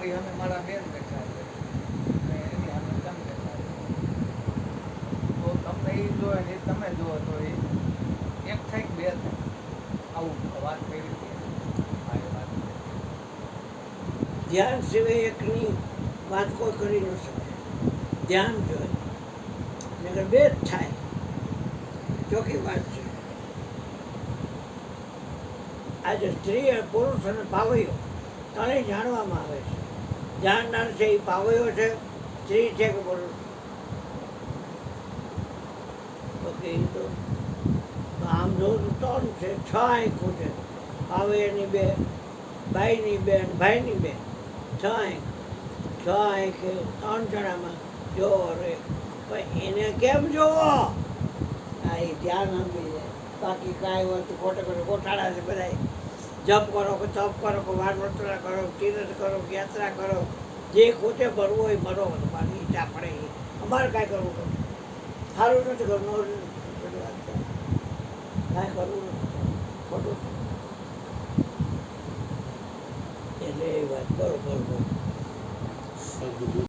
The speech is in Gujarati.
મારી સામે મારા બેન બેઠા છે અને એની સામે તમે બેઠા છો, તો તમને એ જોવે ને એ તમે જુઓ તો એ એક થાય કે બે થાય. આવું વાત કરી હતી મારી વાત. ધ્યાન સિવાય એકની વાત કોઈ કરી ન શકે. ધ્યાન જોઈએ નગર બે જ થાય. ચોખ્ખી વાત છે. આજે સ્ત્રી અને પુરુષ અને પાવૈયો ત્રણેય જાણવામાં આવે છે. જાણનાર છે એ પાવૈયો છે, સ્ત્રી છે કે પુરુષ. તો કે એ તો આમ જોઉં તો ત્રણ છે, 6 આંખો છે. પાવૈયાની બે, બાઈની બે અને ભાઈની બે, 6 આંખ. 6 આંખે 3 જણામાં જોવો રે, પણ એને કેમ જોવો? આ એ ધ્યાન આપી જાય. બાકી કાંઈ હોય તો ખોટે ખોટે ગોટાળા છે બધા. જપ કરો કે તપ કરો કે વાનવર્તના કરો, તીર્થ કરો કે યાત્રા કરો, જે ખોટે ભરવું હોય ભરો. તમારી ઈચ્છા પડે એ અમારે કાંઈ કરવું નથી. સારું નથી કરવું, બધી વાત છે. કાંઈ કરવું નથી, ખોટું છે. એટલે એ વાત બરોબર.